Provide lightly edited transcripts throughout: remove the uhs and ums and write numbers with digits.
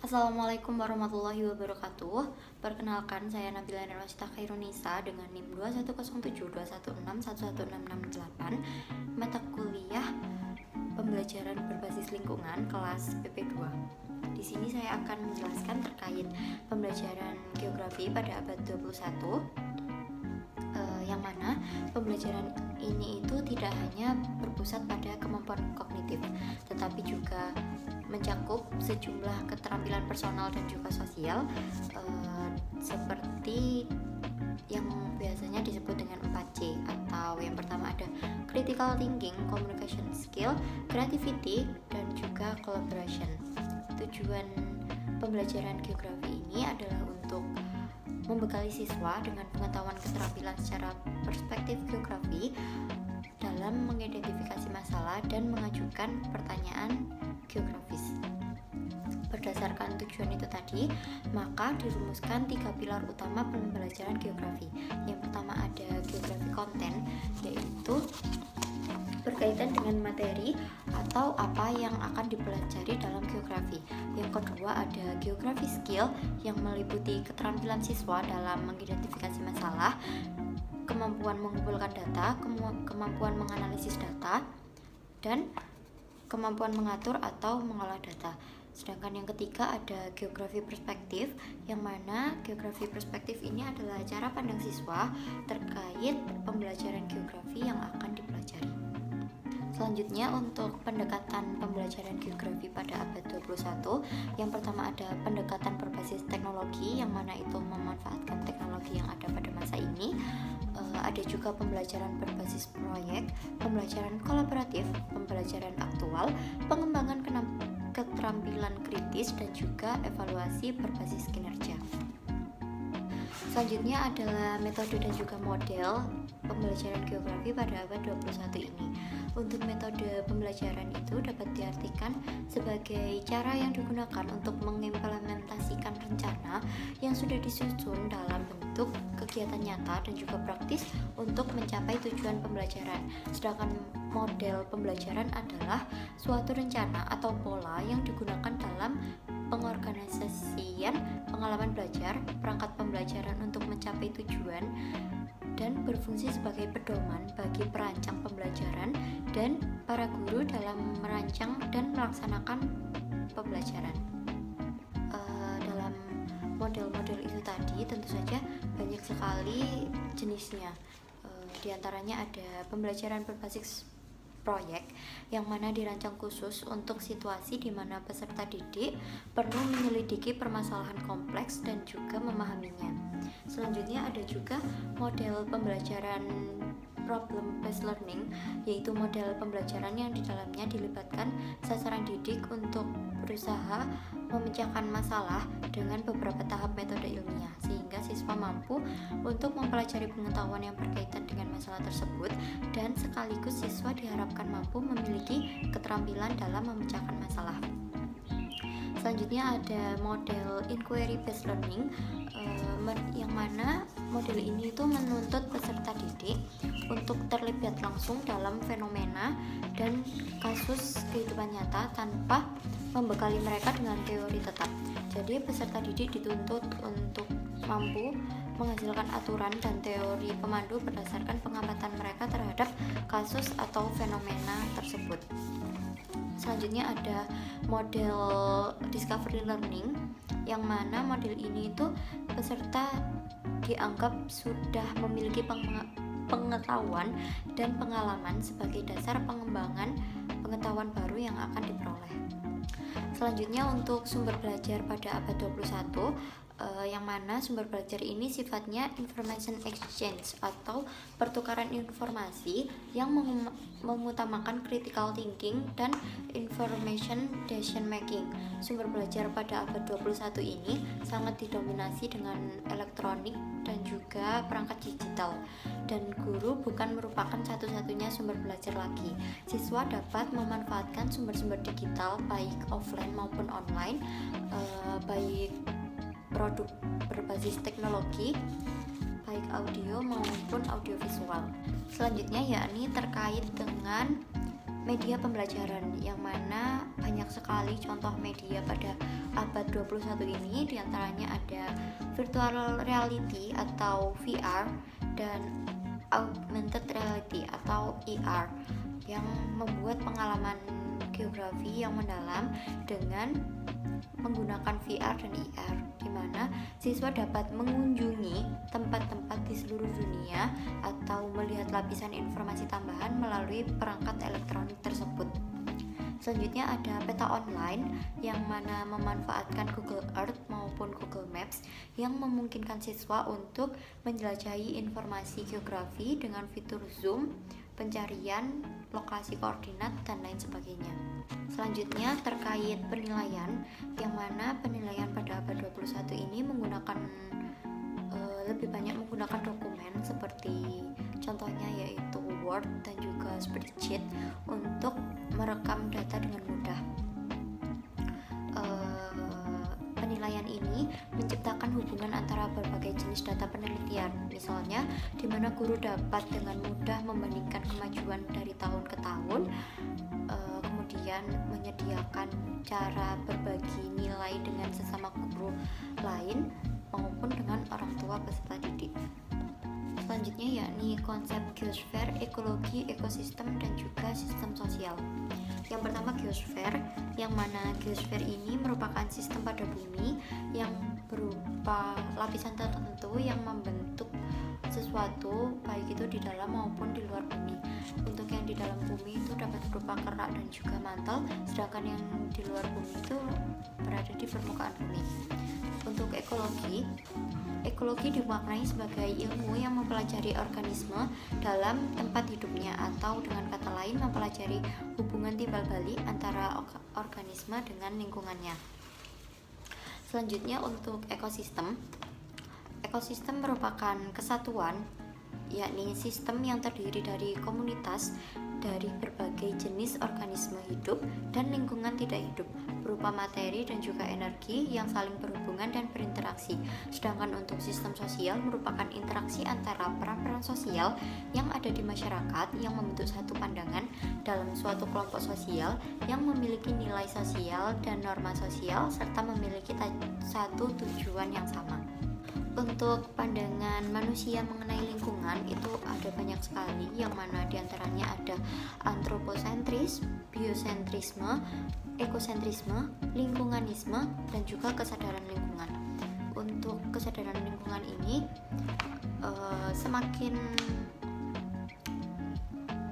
Assalamualaikum warahmatullahi wabarakatuh. Perkenalkan, saya Nabila Narwasita Khairunisa dengan NIM 2107216116668, mata kuliah pembelajaran berbasis lingkungan kelas PP2. Di sini saya akan menjelaskan terkait pembelajaran geografi pada abad 21, yang mana pembelajaran ini itu tidak hanya berpusat pada kemampuan kognitif, tetapi juga mencakup sejumlah keterampilan personal dan juga sosial, seperti yang biasanya disebut dengan 4C, atau yang pertama ada critical thinking, communication skill, creativity, dan juga collaboration. Tujuan pembelajaran geografi ini adalah untuk membekali siswa dengan pengetahuan keterampilan secara perspektif geografi dalam mengidentifikasi masalah dan mengajukan pertanyaan geografis. Berdasarkan tujuan itu tadi, maka dirumuskan 3 pilar utama pembelajaran geografi. Yang pertama ada geografi konten, yaitu berkaitan dengan materi atau apa yang akan dipelajari dalam geografi. Yang kedua ada geografi skill, yang meliputi keterampilan siswa dalam mengidentifikasi masalah, kemampuan mengumpulkan data, kemampuan menganalisis data, dan kemampuan mengatur atau mengolah data. Sedangkan yang ketiga ada geografi perspektif, yang mana geografi perspektif ini adalah cara pandang siswa terkait pembelajaran geografi yang akan dipelajari. Selanjutnya untuk pendekatan pembelajaran geografi pada abad 21, yang pertama ada pendekatan berbasis teknologi, yang mana itu memanfaatkan teknologi yang ada pada masa ini. Ada juga pembelajaran berbasis proyek, pembelajaran kolaboratif, pembelajaran aktual, pengembangan keterampilan kritis, dan juga evaluasi berbasis kinerja. Selanjutnya adalah metode dan juga model pembelajaran geografi pada abad 21 ini. Untuk metode pembelajaran itu dapat diartikan sebagai cara yang digunakan untuk mengimplementasikan rencana yang sudah disusun dalam bentuk kegiatan nyata dan juga praktis untuk mencapai tujuan pembelajaran. Sedangkan model pembelajaran adalah suatu rencana atau pola yang digunakan dalam pengorganisasian pengalaman belajar, perangkat pembelajaran untuk mencapai tujuan, dan berfungsi sebagai pedoman bagi perancang pembelajaran dan para guru dalam merancang dan melaksanakan pembelajaran. Dalam model-model itu tadi tentu saja banyak sekali jenisnya. Di antaranya ada pembelajaran berbasis proyek, yang mana dirancang khusus untuk situasi di mana peserta didik perlu menyelidiki permasalahan kompleks dan juga memahaminya. Selanjutnya ada juga model pembelajaran problem based learning, yaitu model pembelajaran yang di dalamnya dilibatkan sasaran didik untuk berusaha memecahkan masalah dengan beberapa tahap metode ilmiah, sehingga siswa mampu untuk mempelajari pengetahuan yang berkaitan dengan masalah tersebut, dan sekaligus siswa diharapkan mampu memiliki keterampilan dalam memecahkan masalah. Selanjutnya ada model inquiry based learning, yang mana model ini itu menuntut peserta didik untuk terlibat langsung dalam fenomena dan kasus kehidupan nyata tanpa membekali mereka dengan teori tetap. Jadi peserta didik dituntut untuk mampu menghasilkan aturan dan teori pemandu berdasarkan pengamatan mereka terhadap kasus atau fenomena tersebut. Selanjutnya ada model discovery learning, yang mana model ini itu peserta dianggap sudah memiliki pengetahuan dan pengalaman sebagai dasar pengembangan pengetahuan baru yang akan diperoleh. Selanjutnya untuk sumber belajar pada abad 21, yang mana sumber belajar ini sifatnya information exchange atau pertukaran informasi yang mengutamakan critical thinking dan information decision making. Sumber belajar pada abad 21 ini sangat didominasi dengan elektronik dan juga perangkat digital, dan guru bukan merupakan satu-satunya sumber belajar lagi. Siswa dapat memanfaatkan sumber-sumber digital baik offline maupun online, baik produk berbasis teknologi, baik audio maupun audiovisual. Selanjutnya yakni terkait dengan media pembelajaran, yang mana banyak sekali contoh media pada abad 21 ini. Diantaranya ada virtual reality atau VR dan augmented reality atau AR, yang membuat pengalaman geografi yang mendalam dengan menggunakan VR dan AR, di mana siswa dapat mengunjungi tempat-tempat di seluruh dunia atau melihat lapisan informasi tambahan melalui perangkat elektronik tersebut. Selanjutnya ada peta online, yang mana memanfaatkan Google Earth maupun Google Maps, yang memungkinkan siswa untuk menjelajahi informasi geografi dengan fitur zoom, pencarian lokasi koordinat, dan lain sebagainya. Selanjutnya terkait penilaian, yang mana penilaian pada abad 21 ini lebih banyak menggunakan dokumen seperti contohnya yaitu Word dan juga spreadsheet untuk merekam data dengan mudah. Penilaian ini menciptakan hubungan antara berbagai jenis data penelitian, misalnya di mana guru dapat dengan mudah membandingkan kemajuan dari tahun ke tahun, kemudian menyediakan cara berbagi nilai dengan sesama guru lain maupun dengan orang tua peserta didik. Selanjutnya yakni konsep geosfer, ekologi, ekosistem, dan juga sistem sosial. Yang pertama geosfer, yang mana geosfer ini merupakan sistem pada bumi yang berupa lapisan tertentu yang membentuk sesuatu, baik itu di dalam maupun di luar bumi. Untuk yang di dalam bumi itu dapat berupa kerak dan juga mantel, sedangkan yang di luar bumi itu berada di permukaan bumi. Untuk ekologi dimaknai sebagai ilmu yang mempelajari organisme dalam tempat hidupnya, atau dengan kata lain mempelajari hubungan timbal balik antara organisme dengan lingkungannya. Selanjutnya untuk ekosistem merupakan kesatuan, yakni sistem yang terdiri dari komunitas dari berbagai jenis organisme hidup dan lingkungan tidak hidup, berupa materi dan juga energi yang saling berhubungan dan berinteraksi. Sedangkan untuk sistem sosial merupakan interaksi antara peran-peran sosial yang ada di masyarakat yang membentuk satu pandangan dalam suatu kelompok sosial yang memiliki nilai sosial dan norma sosial serta memiliki satu tujuan yang sama. Untuk pandangan manusia mengenai lingkungan itu ada banyak sekali, yang mana diantaranya ada antroposentris, biosentrisme, ekosentrisme, lingkunganisme, dan juga kesadaran lingkungan. Untuk kesadaran lingkungan ini semakin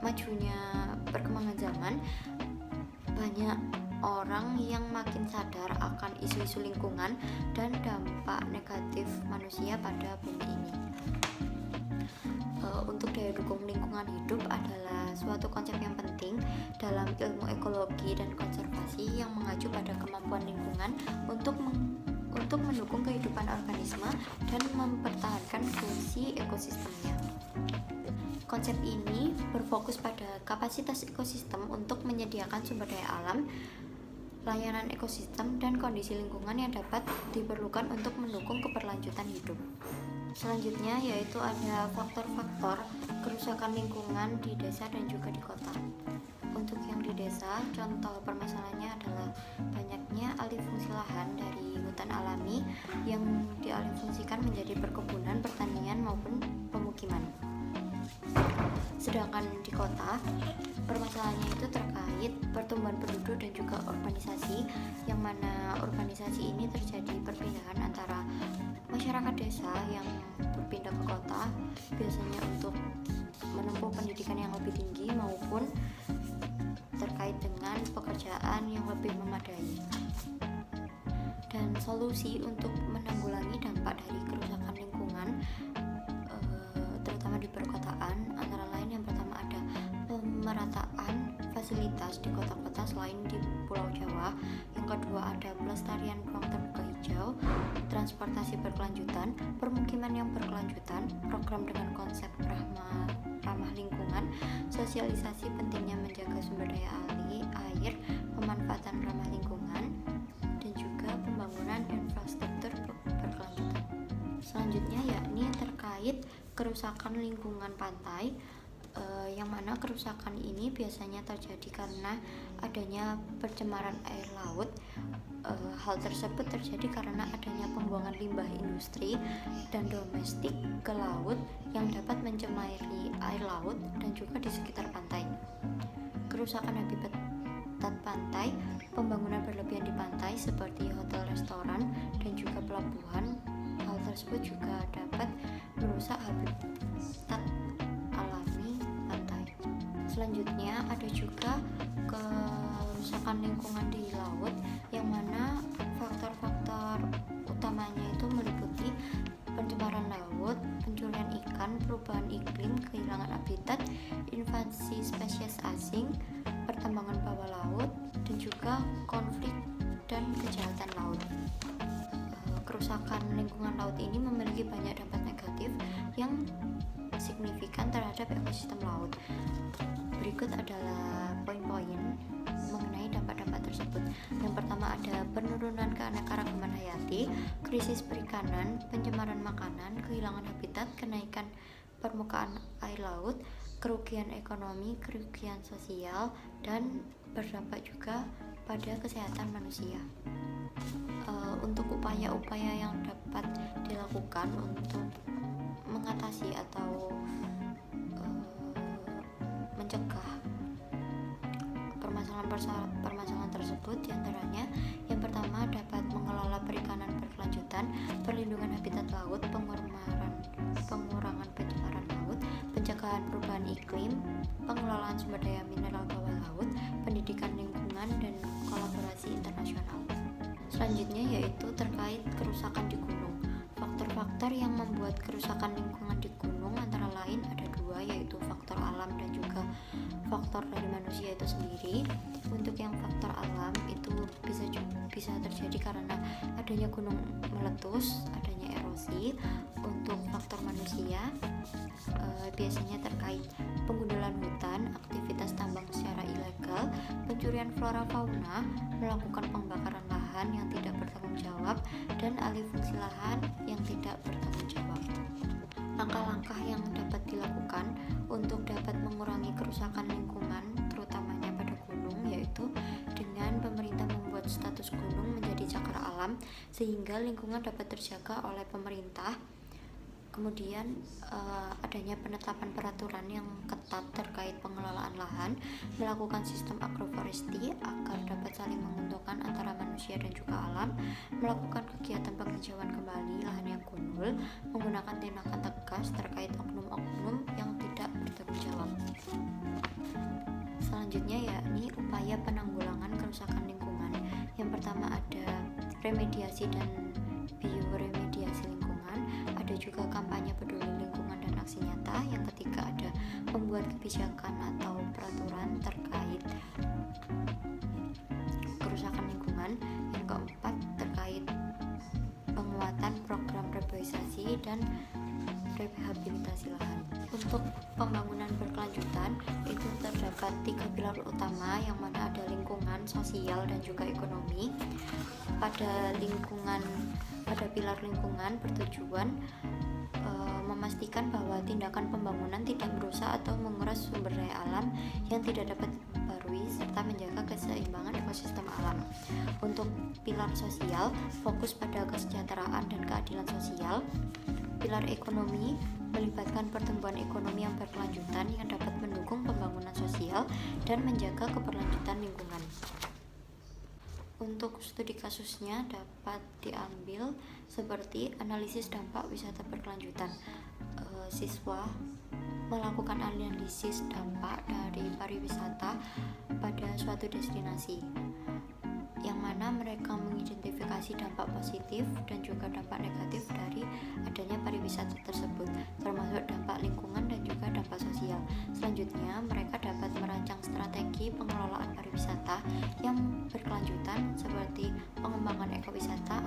majunya perkembangan zaman, banyak orang yang makin sadar akan isu-isu lingkungan dan dampak negatif manusia pada bumi ini. Untuk daya dukung lingkungan hidup adalah suatu konsep yang penting dalam ilmu ekologi dan konservasi, yang mengacu pada kemampuan lingkungan untuk mendukung kehidupan organisme dan mempertahankan fungsi ekosistemnya. Konsep ini berfokus pada kapasitas ekosistem untuk menyediakan sumber daya alam, layanan ekosistem, dan kondisi lingkungan yang dapat diperlukan untuk mendukung keberlanjutan hidup. Selanjutnya yaitu ada faktor-faktor kerusakan lingkungan di desa dan juga di kota. Untuk yang di desa, contoh permasalahannya adalah banyaknya alih fungsi lahan dari hutan alami yang dialihfungsikan menjadi perkebunan, pertanian, maupun pemukiman. Sedangkan di kota, permasalahannya itu terkait pertumbuhan penduduk dan juga urbanisasi, yang mana urbanisasi ini terjadi perpindahan antara masyarakat desa yang berpindah ke kota, biasanya untuk menempuh pendidikan yang lebih tinggi maupun terkait dengan pekerjaan yang lebih memadai. Dan solusi untuk menanggulangi dampak dari kerusakan lingkungan terutama di perkotaan, antara lain yang pertama ada pemerataan fasilitas di kota-kota selain di Pulau Jawa, yang kedua ada pelestarian ruang terbuka hijau, transportasi berkelanjutan, permukiman yang berkelanjutan, program dengan konsep ramah lingkungan, sosialisasi pentingnya menjaga sumber daya air, pemanfaatan ramah lingkungan, dan juga pembangunan infrastruktur berkelanjutan. Selanjutnya yakni terkait kerusakan lingkungan pantai. yang mana kerusakan ini biasanya terjadi karena adanya pencemaran air laut. Hal tersebut terjadi karena adanya pembuangan limbah industri dan domestik ke laut yang dapat mencemari air laut dan juga di sekitar pantai. Kerusakan habitat pantai, pembangunan berlebihan di pantai seperti hotel, restoran, dan juga pelabuhan. Hal tersebut juga dapat merusak habitat alami pantai. Selanjutnya ada juga kerusakan lingkungan di laut, yang mana faktor-faktor utamanya itu meliputi pencemaran laut, pencurian ikan, perubahan iklim, kehilangan habitat, invasi spesies asing, pertambangan bawah laut, dan juga konflik dan kejahatan laut. Kerusakan lingkungan laut ini memiliki banyak dampak negatif yang signifikan terhadap ekosistem laut. Berikut adalah poin-poin mengenai dampak-dampak tersebut. Yang pertama ada penurunan keanekaragaman hayati, krisis perikanan, pencemaran makanan, kehilangan habitat, kenaikan permukaan air laut, kerugian ekonomi, kerugian sosial, dan berdampak juga pada kesehatan manusia. Untuk upaya-upaya yang dapat dilakukan untuk mengatasi atau mencegah permasalahan tersebut, diantaranya yang pertama dapat mengelola perikanan berkelanjutan, perlindungan habitat laut, pengurangan pencemaran laut, pencegahan perubahan iklim, pengelolaan sumber daya mineral bawah laut, pendidikan lingkungan, dan kolaborasi internasional. Selanjutnya yaitu terkait kerusakan di gunung. Faktor-faktor yang membuat kerusakan lingkungan di gunung antara lain ada dua, yaitu faktor alam dan juga faktor dari manusia itu sendiri. Untuk yang faktor alam itu bisa terjadi karena adanya gunung meletus, adanya erosi. Untuk faktor manusia biasanya terkait penggundulan hutan, aktivitas tambang secara ilegal, pencurian flora fauna, melakukan pembakaran lahan yang tidak bertanggung jawab, dan alih fungsi lahan yang tidak bertanggung jawab. Langkah-langkah yang dapat dilakukan untuk dapat mengurangi kerusakan lingkungan, terutamanya pada gunung, yaitu dengan pemerintah membuat status gunung menjadi cagar alam sehingga lingkungan dapat terjaga oleh pemerintah. Kemudian adanya penetapan peraturan yang ketat terkait pengelolaan lahan, melakukan sistem agroforestry agar dapat saling menguntungkan antara manusia dan juga alam, melakukan kegiatan penghijauan kembali lahan yang gundul, menggunakan tindakan tegas terkait oknum-oknum yang tidak bertanggung jawab. Selanjutnya yakni upaya penanggulangan kerusakan lingkungan. Yang pertama ada remediasi dan bioremediasi lingkungan. Ada juga kampanye peduli lingkungan dan aksi nyata. Yang ketiga ada pembuat kebijakan atau peraturan terkait kerusakan lingkungan. Yang keempat terkait penguatan program reboisasi dan rehabilitasi lahan. Untuk pembangunan berkelanjutan itu terdapat 3 pilar utama, yang mana ada lingkungan, sosial, dan juga ekonomi. Pada pilar lingkungan bertujuan memastikan bahwa tindakan pembangunan tidak merusak atau menguras sumber daya alam yang tidak dapat diperbarui serta menjaga keseimbangan ekosistem alam. Untuk pilar sosial fokus pada kesejahteraan dan keadilan sosial. Pilar ekonomi melibatkan pertumbuhan ekonomi yang berkelanjutan yang dapat mendukung pembangunan sosial dan menjaga keberlanjutan lingkungan. Untuk studi kasusnya dapat diambil seperti analisis dampak wisata berkelanjutan. Siswa melakukan analisis dampak dari pariwisata pada suatu destinasi, yang mana mereka mengidentifikasi dampak positif dan juga dampak negatif dari adanya pariwisata tersebut, termasuk dampak lingkungan dan juga dampak sosial. Selanjutnya, mereka dapat merancang strategi pengelolaan pariwisata yang berkelanjutan seperti pengembangan ekowisata